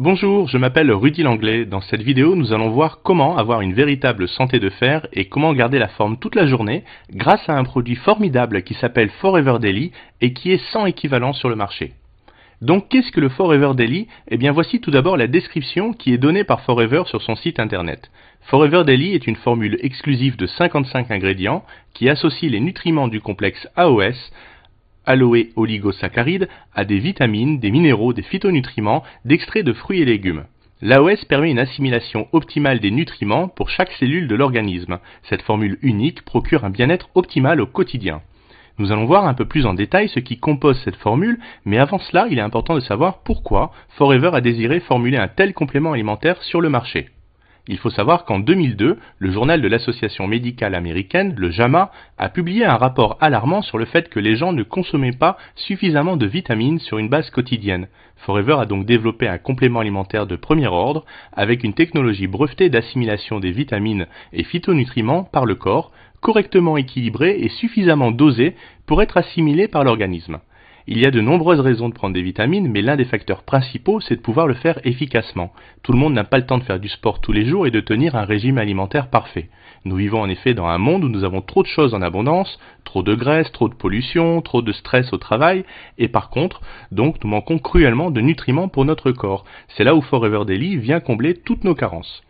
Bonjour, je m'appelle Rudy Langlais. Dans cette vidéo, nous allons voir comment avoir une véritable santé de fer et comment garder la forme toute la journée grâce à un produit formidable qui s'appelle Forever Daily et qui est sans équivalent sur le marché. Donc qu'est-ce que le Forever Daily? Eh bien voici tout d'abord la description qui est donnée par Forever sur son site internet. Forever Daily est une formule exclusive de 55 ingrédients qui associe les nutriments du complexe AOS, aloe oligosaccharides, à des vitamines, des minéraux, des phytonutriments, d'extraits de fruits et légumes. L'AOS permet une assimilation optimale des nutriments pour chaque cellule de l'organisme. Cette formule unique procure un bien-être optimal au quotidien. Nous allons voir un peu plus en détail ce qui compose cette formule, mais avant cela, il est important de savoir pourquoi Forever a désiré formuler un tel complément alimentaire sur le marché. Il faut savoir qu'en 2002, le journal de l'Association médicale américaine, le JAMA, a publié un rapport alarmant sur le fait que les gens ne consommaient pas suffisamment de vitamines sur une base quotidienne. Forever a donc développé un complément alimentaire de premier ordre avec une technologie brevetée d'assimilation des vitamines et phytonutriments par le corps, correctement équilibrée et suffisamment dosée pour être assimilée par l'organisme. Il y a de nombreuses raisons de prendre des vitamines, mais l'un des facteurs principaux, c'est de pouvoir le faire efficacement. Tout le monde n'a pas le temps de faire du sport tous les jours et de tenir un régime alimentaire parfait. Nous vivons en effet dans un monde où nous avons trop de choses en abondance, trop de graisse, trop de pollution, trop de stress au travail, et par contre, donc nous manquons cruellement de nutriments pour notre corps. C'est là où Forever Daily vient combler toutes nos carences.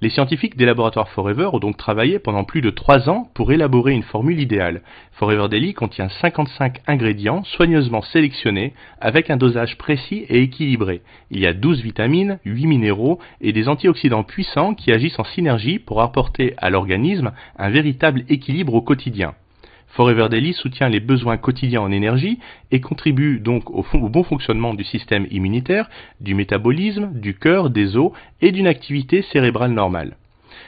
Les scientifiques des laboratoires Forever ont donc travaillé pendant plus de 3 ans pour élaborer une formule idéale. Forever Daily contient 55 ingrédients soigneusement sélectionnés avec un dosage précis et équilibré. Il y a 12 vitamines, 8 minéraux et des antioxydants puissants qui agissent en synergie pour apporter à l'organisme un véritable équilibre au quotidien. Forever Daily soutient les besoins quotidiens en énergie et contribue donc au bon fonctionnement du système immunitaire, du métabolisme, du cœur, des os et d'une activité cérébrale normale.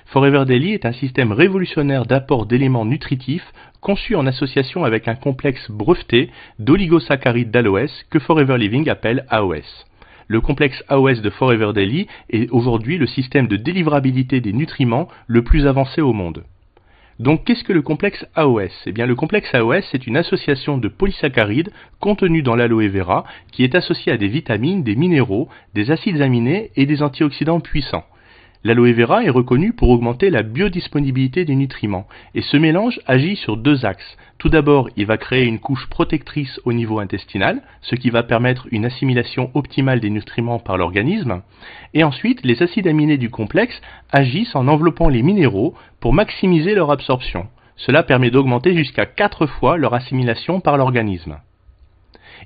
Forever Daily est un système révolutionnaire d'apport d'éléments nutritifs conçu en association avec un complexe breveté d'oligosaccharides d'aloès que Forever Living appelle AOS. Le complexe AOS de Forever Daily est aujourd'hui le système de délivrabilité des nutriments le plus avancé au monde. Donc qu'est-ce que le complexe AOS? Eh bien le complexe AOS est une association de polysaccharides contenus dans l'aloe vera qui est associée à des vitamines, des minéraux, des acides aminés et des antioxydants puissants. L'aloe vera est reconnu pour augmenter la biodisponibilité des nutriments et ce mélange agit sur 2 axes. Tout d'abord, il va créer une couche protectrice au niveau intestinal, ce qui va permettre une assimilation optimale des nutriments par l'organisme. Et ensuite, les acides aminés du complexe agissent en enveloppant les minéraux pour maximiser leur absorption. Cela permet d'augmenter jusqu'à 4 fois leur assimilation par l'organisme.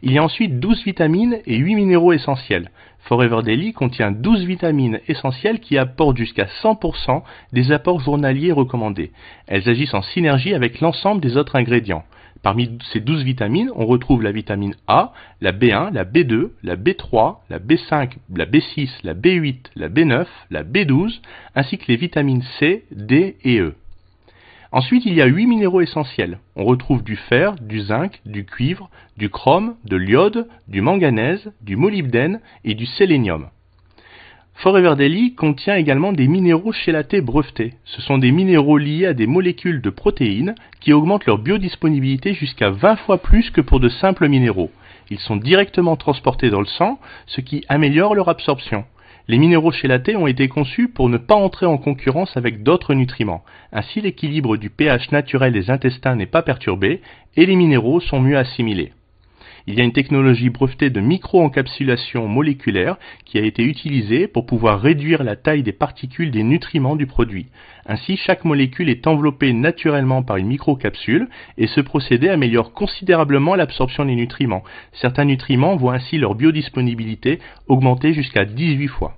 Il y a ensuite 12 vitamines et 8 minéraux essentiels. Forever Daily contient 12 vitamines essentielles qui apportent jusqu'à 100% des apports journaliers recommandés. Elles agissent en synergie avec l'ensemble des autres ingrédients. Parmi ces 12 vitamines, on retrouve la vitamine A, la B1, la B2, la B3, la B5, la B6, la B8, la B9, la B12, ainsi que les vitamines C, D et E. Ensuite, il y a 8 minéraux essentiels. On retrouve du fer, du zinc, du cuivre, du chrome, de l'iode, du manganèse, du molybdène et du sélénium. Forever Daily contient également des minéraux chélatés brevetés. Ce sont des minéraux liés à des molécules de protéines qui augmentent leur biodisponibilité jusqu'à 20 fois plus que pour de simples minéraux. Ils sont directement transportés dans le sang, ce qui améliore leur absorption. Les minéraux chélatés ont été conçus pour ne pas entrer en concurrence avec d'autres nutriments. Ainsi, l'équilibre du pH naturel des intestins n'est pas perturbé et les minéraux sont mieux assimilés. Il y a une technologie brevetée de micro-encapsulation moléculaire qui a été utilisée pour pouvoir réduire la taille des particules des nutriments du produit. Ainsi, chaque molécule est enveloppée naturellement par une microcapsule et ce procédé améliore considérablement l'absorption des nutriments. Certains nutriments voient ainsi leur biodisponibilité augmenter jusqu'à 18 fois.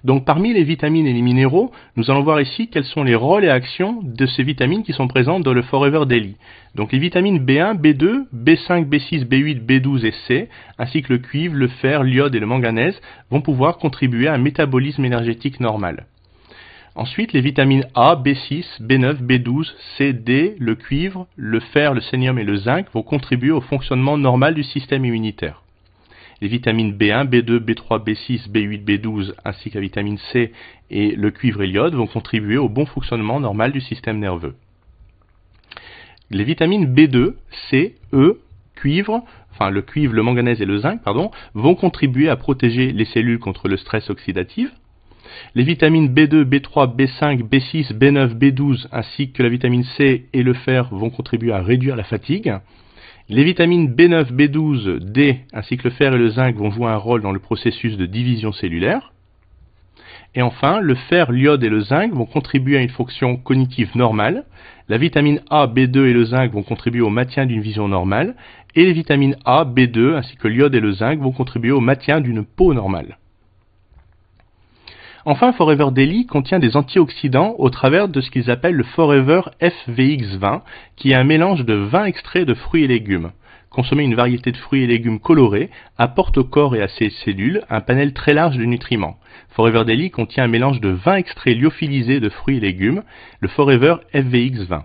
Donc parmi les vitamines et les minéraux, nous allons voir ici quels sont les rôles et actions de ces vitamines qui sont présentes dans le Forever Daily. Donc les vitamines B1, B2, B5, B6, B8, B12 et C, ainsi que le cuivre, le fer, l'iode et le manganèse vont pouvoir contribuer à un métabolisme énergétique normal. Ensuite, les vitamines A, B6, B9, B12, C, D, le cuivre, le fer, le sélénium et le zinc vont contribuer au fonctionnement normal du système immunitaire. Les vitamines B1, B2, B3, B6, B8, B12 ainsi que la vitamine C et le cuivre et l'iode vont contribuer au bon fonctionnement normal du système nerveux. Les vitamines B2, C, E, cuivre enfin le cuivre, le manganèse et le zinc, pardon, vont contribuer à protéger les cellules contre le stress oxydatif. Les vitamines B2, B3, B5, B6, B9, B12 ainsi que la vitamine C et le fer vont contribuer à réduire la fatigue. Les vitamines B9, B12, D ainsi que le fer et le zinc vont jouer un rôle dans le processus de division cellulaire. Et enfin, le fer, l'iode et le zinc vont contribuer à une fonction cognitive normale. La vitamine A, B2 et le zinc vont contribuer au maintien d'une vision normale. Et les vitamines A, B2 ainsi que l'iode et le zinc vont contribuer au maintien d'une peau normale. Enfin, Forever Daily contient des antioxydants au travers de ce qu'ils appellent le Forever FVX20, qui est un mélange de 20 extraits de fruits et légumes. Consommer une variété de fruits et légumes colorés apporte au corps et à ses cellules un panel très large de nutriments. Forever Daily contient un mélange de 20 extraits lyophilisés de fruits et légumes, le Forever FVX20.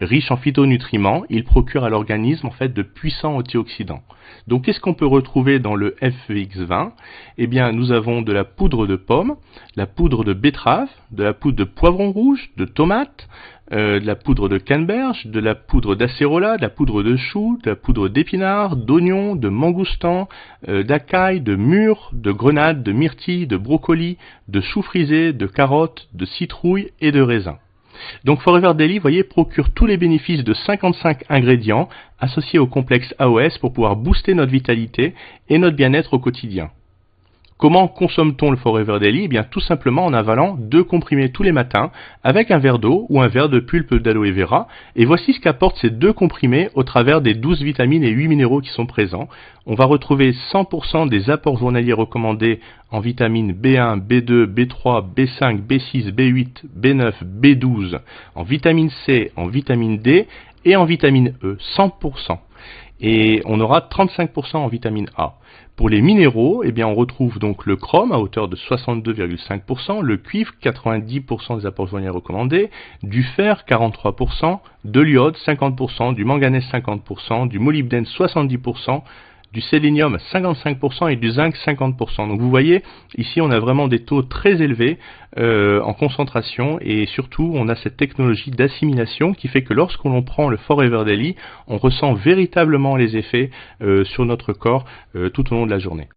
Riche en phytonutriments, il procure à l'organisme en fait de puissants antioxydants. Donc qu'est-ce qu'on peut retrouver dans le FVX20? Eh bien, nous avons de la poudre de pomme, la poudre de betterave, de la poudre de poivron rouge, de tomate, de la poudre de canneberge, de la poudre d'acérola, de la poudre de chou, de la poudre d'épinard, d'oignon, de mangoustan, d'acaille, de mûre, de grenade, de myrtille, de brocoli, de chou frisé, de carottes, de citrouille et de raisin. Donc Forever Daily, voyez, procure tous les bénéfices de 55 ingrédients associés au complexe AOS pour pouvoir booster notre vitalité et notre bien-être au quotidien. Comment consomme-t-on le Forever Daily? Eh bien, tout simplement en avalant 2 comprimés tous les matins avec un verre d'eau ou un verre de pulpe d'aloe vera. Et voici ce qu'apportent ces 2 comprimés au travers des 12 vitamines et 8 minéraux qui sont présents. On va retrouver 100% des apports journaliers recommandés en vitamines B1, B2, B3, B5, B6, B8, B9, B12, en vitamine C, en vitamine D et en vitamine E, 100%. Et on aura 35% en vitamine A. Pour les minéraux, eh bien, on retrouve donc le chrome à hauteur de 62,5%, le cuivre 90% des apports journaliers recommandés, du fer 43%, de l'iode 50%, du manganèse 50%, du molybdène 70%, du sélénium 55% et du zinc 50%. Donc vous voyez, ici on a vraiment des taux très élevés en concentration et surtout on a cette technologie d'assimilation qui fait que lorsqu'on prend le Forever Daily, on ressent véritablement les effets sur notre corps tout au long de la journée.